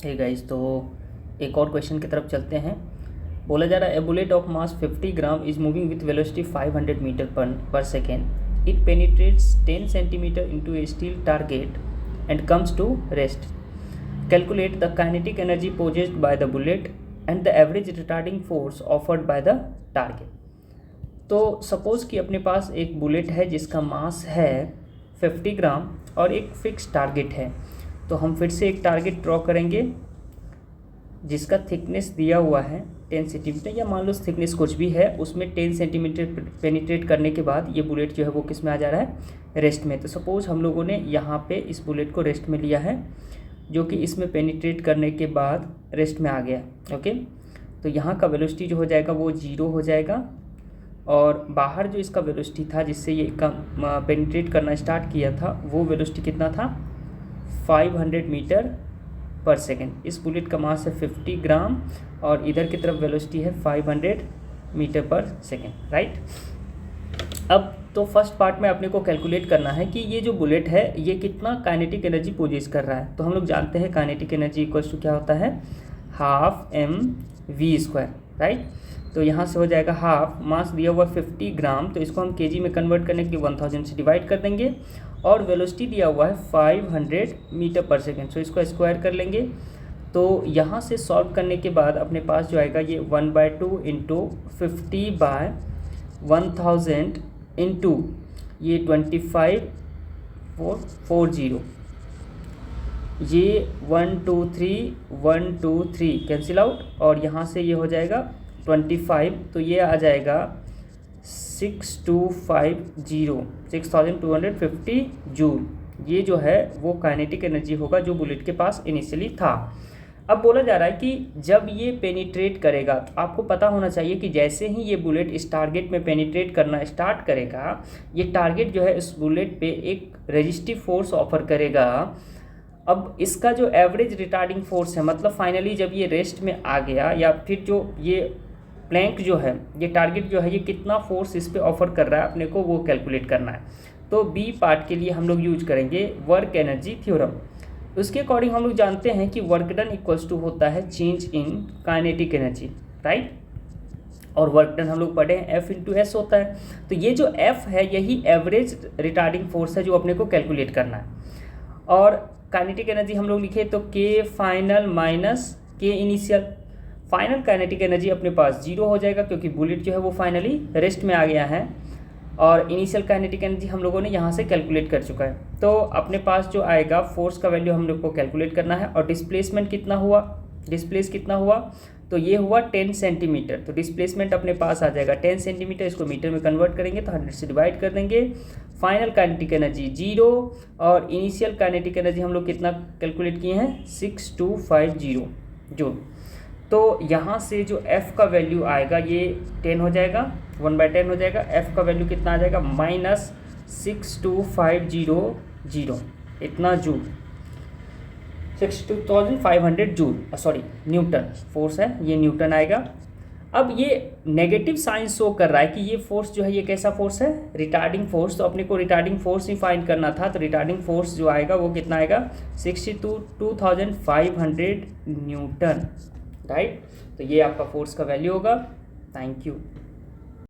Hey guys, तो एक और क्वेश्चन की तरफ चलते हैं। बोला जा रहा है, a bullet of mass 50 gram is moving with velocity 500 metre per second. It penetrates 10 centimetre into a steel target and comes to rest. Calculate the kinetic energy possessed by the bullet and the average retarding force offered by the target. तो suppose कि अपने पास एक bullet है जिसका मास है 50 ग्राम और एक fix target है। तो हम फिर से एक टारगेट ड्रॉ करेंगे जिसका थिकनेस दिया हुआ है 10 सेंटीमीटर, या मान लो थिकनेस कुछ भी है, उसमें 10 सेंटीमीटर पेनिट्रेट करने के बाद ये बुलेट जो है वो किस में आ जा रहा है, रेस्ट में। तो सपोज़ हम लोगों ने यहाँ पे इस बुलेट को रेस्ट में लिया है, जो कि इसमें पेनिट्रेट करने के बाद रेस्ट में आ गया। ओके, तो यहाँ का वेलोसिटी जो हो जाएगा वो 0 हो जाएगा, और बाहर जो इसका वेलोसिटी था जिससे ये पेनिट्रेट करना स्टार्ट किया था, वो वेलोसिटी कितना था, 500 मीटर पर सेकेंड। इस बुलेट का मास है 50 ग्राम और इधर की तरफ वेलोसिटी है 500 मीटर पर सेकेंड, राइट। अब तो फर्स्ट पार्ट में अपने को कैलकुलेट करना है कि ये जो बुलेट है ये कितना काइनेटिक एनर्जी पोजेस कर रहा है। तो हम लोग जानते हैं काइनेटिक एनर्जी इक्वल्स टू क्या होता है, हाफ mv², राइट। तो यहाँ से हो जाएगा हाफ, मास दिया हुआ 50 ग्राम, तो इसको हम केजी में कन्वर्ट करने के लिए 1000 से डिवाइड कर देंगे, और वेलोसिटी दिया हुआ है 500 मीटर पर सेकेंड। सो इसको स्क्वायर कर लेंगे। तो यहाँ से सॉल्व करने के बाद अपने पास जो आएगा ये 1/2 इंटू 50/1000 इंटू ये 25,440, ये 1 2 3 1 2 3 कैंसिल आउट, और यहाँ से ये हो जाएगा 25, तो ये आ जाएगा 6250 जूल। ये जो है वो काइनेटिक एनर्जी होगा जो बुलेट के पास इनिशियली था। अब बोला जा रहा है कि जब ये पेनिट्रेट करेगा, तो आपको पता होना चाहिए कि जैसे ही ये बुलेट इस टारगेट में पेनिट्रेट करना स्टार्ट करेगा, ये टारगेट जो है इस बुलेट पे एक रेजिस्टिव फोर्स ऑफर करेगा। अब इसका जो एवरेज रिटार्डिंग फोर्स है, मतलब फाइनली जब ये रेस्ट में आ गया, या फिर जो ये प्लैंक जो है, ये टारगेट जो है, ये कितना फोर्स इस पे ऑफर कर रहा है अपने को, वो कैलकुलेट करना है। तो बी पार्ट के लिए हम लोग यूज करेंगे वर्क एनर्जी थ्योरम। उसके अकॉर्डिंग हम लोग जानते हैं कि वर्क डन इक्वल्स टू होता है change in kinetic energy, right. और वर्क डन हम लोग पढ़े हैं F इंटू एस होता है। तो ये जो F है यही एवरेज रिटार्डिंग फोर्स है जो अपने को कैलकुलेट करना है। और काइनेटिक एनर्जी हम लोग लिखे तो K final minus K initial. Final kinetic energy अपने पास 0 हो जाएगा क्योंकि बुलेट जो है वो फाइनली रेस्ट में आ गया है, और इनिशियल काइनेटिक एनर्जी हम लोगों ने यहाँ से कैलकुलेट कर चुका है। तो अपने पास जो आएगा फोर्स का वैल्यू हम लोग को कैलकुलेट करना है। और डिस्प्लेसमेंट कितना हुआ, डिस्प्लेस कितना हुआ, तो ये हुआ 10 सेंटीमीटर। तो डिस्प्लेसमेंट अपने पास आ जाएगा 10 सेंटीमीटर, इसको मीटर में कन्वर्ट करेंगे तो 100 से डिवाइड कर देंगे। फाइनल काइनेटिक एनर्जी 0, और इनिशियल काइनेटिक एनर्जी हम लोग कितना कैलकुलेट किए हैं, 6250 जूल। तो यहाँ से जो F का वैल्यू आएगा ये 10 हो जाएगा, 1/10 हो जाएगा। F का वैल्यू कितना आ जाएगा, -62500, इतना joule, 62,500 joule, sorry Newton force है, ये न्यूटन आएगा। अब ये नेगेटिव साइन शो कर रहा है कि ये फोर्स जो है ये कैसा फोर्स है, रिटार्डिंग फोर्स। तो अपने को रिटार्डिंग फोर्स ही फाइंड करना था। तो रिटार्डिंग फोर्स जो आएगा वो कितना आएगा, 62,500 न्यूटन, राइट। तो ये आपका फोर्स का वैल्यू होगा। Thank you.